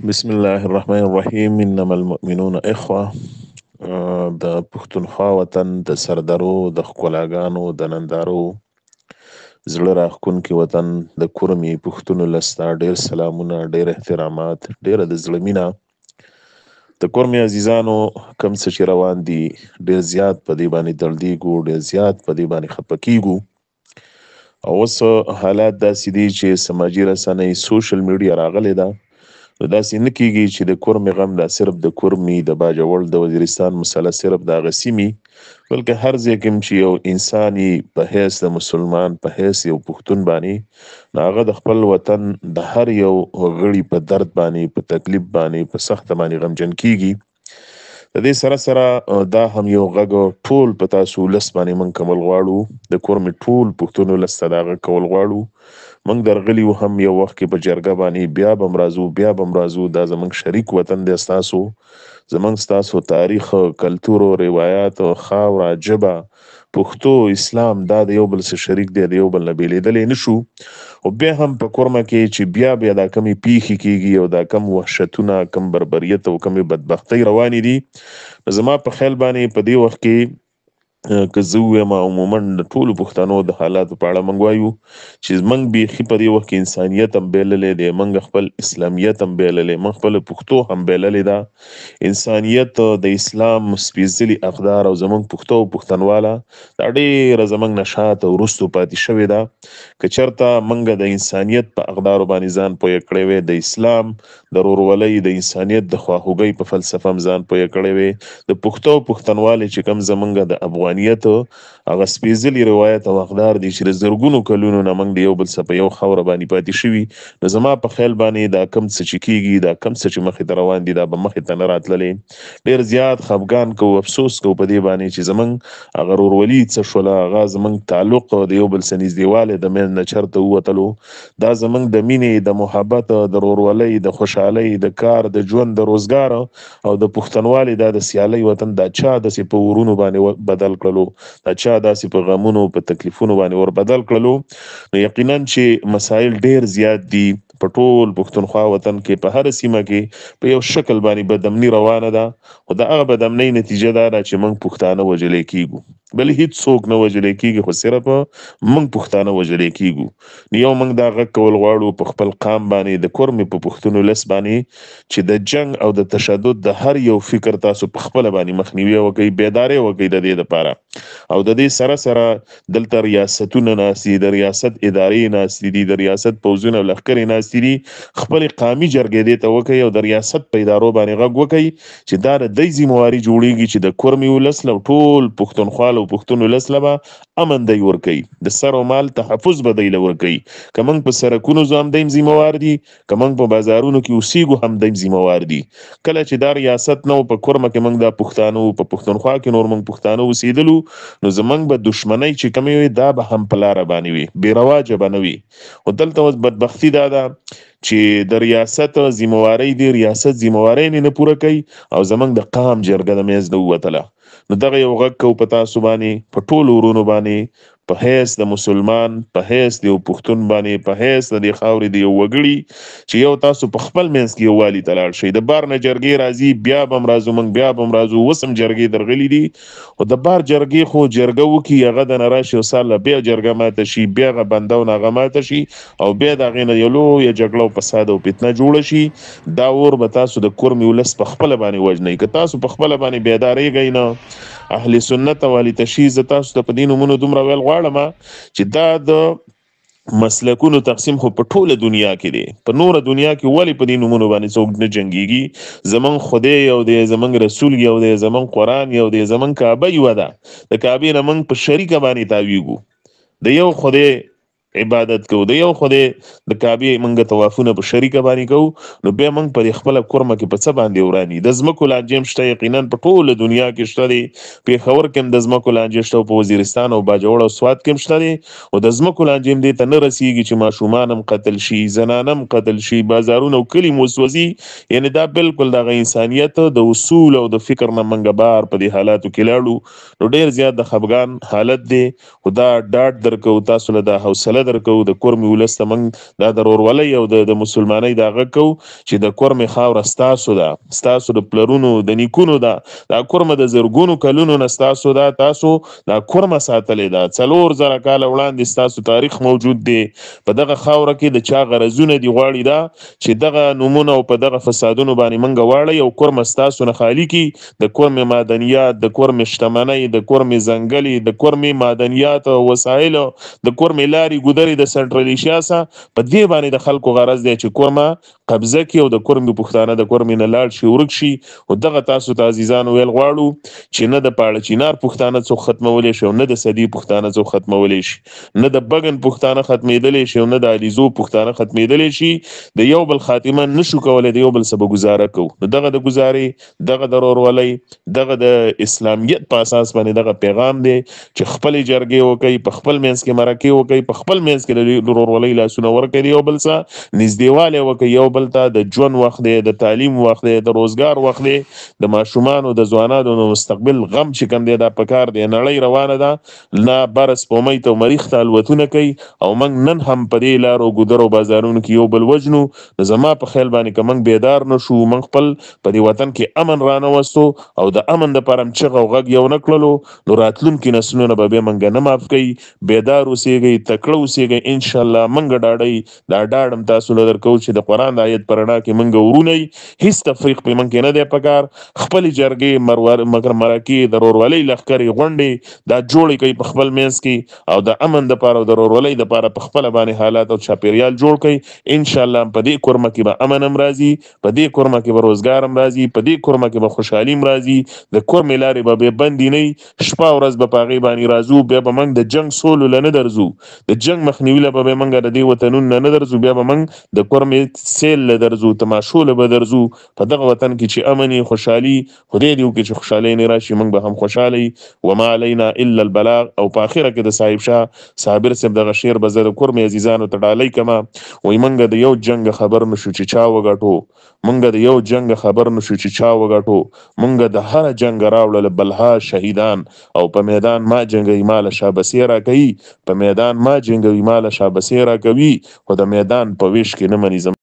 بسم الله الرحمن الرحیم. انما المؤمنون اخوه. د پښتونخوا وطن د سردارو د ښکلاګانو د نندارو زړه راښکونکي وطن د کورمي پښتونو لسته ډیر سلامونه، ډیر احترامات، ډیره د زړه مینه. د کورمي عزیزانو کم څه چې روان دي ډیر زیات په دې باندې دردیږو، ډیر زیات په دې باندې خفه کیږو. او اوس حالات داسې دي چې سماجي رسنۍ سوشل میډیا راغلی ده، نو داسې نه کیږي چې د کورمي غم دا صرف د کورمي د باجوړ د وزیرستان مسله صرف د هغه سیمې، بلکې هر ځای کې چې یو انساني په حیث د مسلمان په حیث یو پښتون باندې، نو هغه د خپل وطن د هر یو غړي په درد باندې، په تکلیف باندې، په سخت باندې غمجن کیږي. د دې سره سره دا هم یو غږ ټول په تاسو ولس باندې من کول غواړو، د کورمي ټول پښتونو ولس ته دا غږ کول غواړو. موږ درغلي وو هم یو وخت کې په جرګه باندې، بیا به هم راځو. دا زموږ شریک وطن دی، ستاسو زموږ ستاسو تاریخ، کلتور او روایت، خاوره، ژبه، پښتو، اسلام، دا د یو بل سره شریک دی، د یو بل نه بیلیدلی نشو. او بیا هم په کورمه کې چې بیا دا کمی پیښې کیږي او دا کم وحشتونه، کم بربریت او کم بدبختی روانې دي. زما په خیال باندې په دې وخت کې که زه ووایم عموما د ټولو پښتنو د حالاتو په اړه موږ وایو چې موږ بیخي په دې وخت کې انسانیت هم بایللی دی، موږ خپل اسلامیت هم بایللی، موږ خپل پښتو هم بایللی ده. انسانیت د اسلام سپېڅلي اقدار او زموږ پښتو او پښتنواله دا ډېره زموږ نه شاته وروستو پاتې شوې ده. که چېرته موږ د انسانیت په اقدارو باندې ځان پوه کړی وی، د اسلام د ورورولۍ، د انسانیت د خواخوږۍ په فلسفه هم ځان پوه کړی وی، د پښتو پښتنوالې چې کوم زموږ د افغانیت هغه سپېڅلي روایت او اقدار دي چې د زرګونو کلونو نه موږ د یو بل څخه په یو خاوره باندې پاتې شوي، نو زما په خیال باندې دا کم څه چې کیږي، دا کم څه چې مخې ته روان دي، دا به مخې ته نه راتللی. ډېر زیات خفګان کوو، افسوس کوو په دې باندې چې زموږ هغه ورورولي څه شوله، هغه زموږ تعلق د یو بل سره نږدېوالی د منځ نه چېرته ووتلو. دا زموږ د مینې، د محبت، د ورورولۍ، د خوشحالۍ، د کار، د ژوند، د روزګار او د پښتنوالي دا د سیالۍ وطن دا چا داسې په ورونو باندې بدل کړلو، دا چا داسې په غمونو په تکلیفونو باندې ور بدل کړلو. نو یقینا چې مسایل ډیر زیات دي په ټول پښتونخوا وطن کې، په هر سیمه کې په یو شکل باندې بدامني روانه ده. خو د هغه بدامنۍ نتیجه دا ده چې موږ پښتانه وژلی کیږو، بل هیڅ څوک نه وژلی کیږي، خو صرف موږ پښتانه وژلی کیږو. نو یو موږ دا غږ کول غواړو په خپل قام باندې، د کورمي په پښتون ولس باندې، چې د جنگ او د تشدد د هر یو فکر تاسو په خپل باندې مخنیوي وکړئ، بیداري وکړئ د دې لپاره. او د دې سره سره دلته ریاستونه ناستي، د ریاست ادارې ناستي دي، د ریاست پوځونه او لښکرې ناستي دي. خپل قامي جرګې دې ته وکړئ او د ریاست په ادارو باندې غږ وکړئ چې دا د دوی ذمواري جوړیږي چې د کورمي ولس له ټول پښتونخوا او پښتون ولس له به امن دی ورکوي، د سر او مال تحفظ به دی له ورکوي. که موږ په سرکونو ځو هم دوی ذموار دي، که موږ په بازارونو کې اوسېږو هم دوی ذموار دي. کله چې دا ریاست نه و په کورمه کې، موږ دا پښتانه وو، په پښتونخوا کې نور موږ پښتانه اوسېدلو، نو زمونږ به دشمنۍ چې کومې وي دا به هم په لاره باندې وي، بې رواجه به نه وي. خو دلته اوس بدبختي دا ده چې د ریاست ذموارۍ دی، ریاست ذموارۍ نه پوره کوي او زمونږ د قام جرګه د منځ نه ووتله. نو دغه یو غږ کوو په تاسو باندې، په ټولو ورونو باندې، په حیث د مسلمان، په حیث د یو پښتون باندې، په حیث د دې خاورې د یو وګړي، چې یو تاسو په خپل منځ کې یووالي ته لاړ شئ. د بار نه جرګې راځي، بیا به هم راځو موږ، بیا به هم راځو، اوس هم جرګې درغلي دي. خو د بار جرګې خو جرګه وکړي، هغه د نه راشي او سال له بیا جرګه ماته شي، بیا هغه بنده او هغه ماته شي او بیا د هغې نه یو لویه جګړه او فساد او فتنه جوړه شي. دا اور به تاسو د کورمي ولس په خپله باندې وژنئ. که تاسو په خپله باندې بیدارېږئ نه، اهل سنت او اهل تشیع، زه تاسو ته په دې نومونو دومره ویل غواړم چې دا د مسلکونو تقسیم خو په ټوله دنیا کې دی، په نوره دنیا کې ولې په دې نومونو باندې څوک نه جنګیږي؟ زمونږ خدای یو دی، زمونږ رسول یو دی، زمونږ قرآن یو دی، زمونږ کعبه یوه ده، د کعبې نه موږ په شریکه باندې تاویږو، د یو خدای عبادت کوو، د یو خدای د کعبې موږ طوافونه په شریکه باندې کوو. نو بیا موږ په خپله کورمه کې په څه باندې وراني؟ د ځمکو لانجې هم شته، یقینا په ټوله دنیا کې شته دی، پېښور کې هم د ځمکو لانجې شته، په وزیرستان او باجوړ او سوات کې هم شته دی. او د ځمکو لانجې هم دې ته نه رسېږي چې ماشومان هم قتل شي، زنان هم قتل شي، بازارونه او کلي مو وسوځي. یعنې دا بالکل دغه انسانیت د اصول او د فکر نه موږ بار په دې حالاتو کې لاړو. نو ډېر زیات د خفګان حالت دی. خو دا ډاډ درکوو، تاسو له دا حوصله قدر کوو د کور مې ولس ته موږ دا د ورورولۍ او د مسلمانۍ دا غږ کوو چې د کور مې خاوره ستاسو ده، ستاسو د پلرونو د نیکونو ده، دا کورمه د زرګونو کلونو نه ستاسو ده، تاسو دا کورمه ساتلې ده، 4000 کاله وړاندې ستاسو تاریخ موجود دی. په دغه خاوره کې د چا غرضونه دي غواړي دا چې دغه نومونه او په دغه فسادونو باندې منګه واړی او کورمه ستاسو نه خالی کی، د کورمې معدنیات، د کورمې شتمنۍ، د کورمې ځنګلې، د کورمې معدنیات او وسایل، د کورمې لارې ګودرې د سنټرل ایشیا څخه په دې باندې د خلکو غرض دی چې کورمه قبضه کړي او د کورمې پښتانه د کورمې نه لاړ شي، ورک شي. او دغه تاسو ته عزیزانو ویل غواړو چې نه د پاړه چینار پښتانه څوک ختمولی شي او نه د سدي پښتانه څوک ختمولی شي، نه د بګن پښتانه ختمېدلی شي او نه د علیزو پښتانه ختمېدلی شي. د یو بل خاتمه نشو کولی، د یو بل څه به ګزاره کوو. نو دغه د ګزارې، دغه د ورورولۍ، دغه د اسلامیت په اساس باندې دغه پیغام دی چې خپلې جرګې وکړئ، په خپل منځ کې مرکې وکړئ، په خپل منځ کې د ورورولۍ لاسونه ورکړئ، یو بل څه نږدېوالی وکړئ، یو بل ته د ژوند وخت دی، د تعلیم وخت دی، د روزګار وخت دی، د ماشومانو د ځوانانو د مستقبل غم چې کوم دی دا پکار دی. نړۍ روانه ده، نه بر سپومۍ ته مریخ ته الوتونه کوي او موږ نن هم په دې لارو ګودرو بازارونو کې یو بل وجنو. زما په خیال باندې که موږ بیدار نشو، موږ خپل په دې وطن کې امن رانوستو او د امن دپاره هم چغه او غږ یو نه کړلو، نو راتلونکي نسلونه به بیا موږ نه معاف کوي. بیدار اوسېږئ، تکړه اوسېږئ، انشاءالله موږ ډاډئ. دا ډاډ هم تاسو له درکوو چې د قرآن د آیت په رڼا کې موږ ورونئ، هېڅ تفریق په موږ کې نه دی پکار. خپلې جرګې مرکې د ورورولۍ لښکرې غونډې دا جوړې کوي په خپل منځ کې او د امن دپاره او د ورورولۍ دپاره په خپله باندې حالات او چاپېریال جوړ کوي. انشاءالله په دې کورمه کې به امن هم راځي، په دې کورمه کې به روزګار هم راځي، په دې کورمه کې به خوشحالي هم راځي. د کورمې لارې به بې بندې نه وي، شپه ورځ به په هغې باندې راځو. بیا به موږ د جنګ سولو له نه درځو، د جنګ مخنیوي له به موږ د دې وطنونو نه درځو، بیا به موږ د کورمې سیل له درځو، تماشو له به درځو. په دغه وطن کې چې امن خوشحالي خدای دې وکړي چې خوشحالۍ نه راشي، موږ به هم خوشحاله وي. وما علینا الا البلاغ. او په آخره کې د صاحب شاه صابر صاحب دغه شعر به زه د کورمې عزیزانو ته ډالۍ کړمه. وایي موږ د یو جنګ خبر نشو چې چا وګټو، موږ د یو جنګ خبر نشو چې چا وګټو، موږ د هر جنګ راوړل بلها شهیدان. او په میدان ما جنګوي مال شابسې را کوي، په میدان ما جنګوي مال شابسې را کوي، خو د میدان په ویش کې نه مني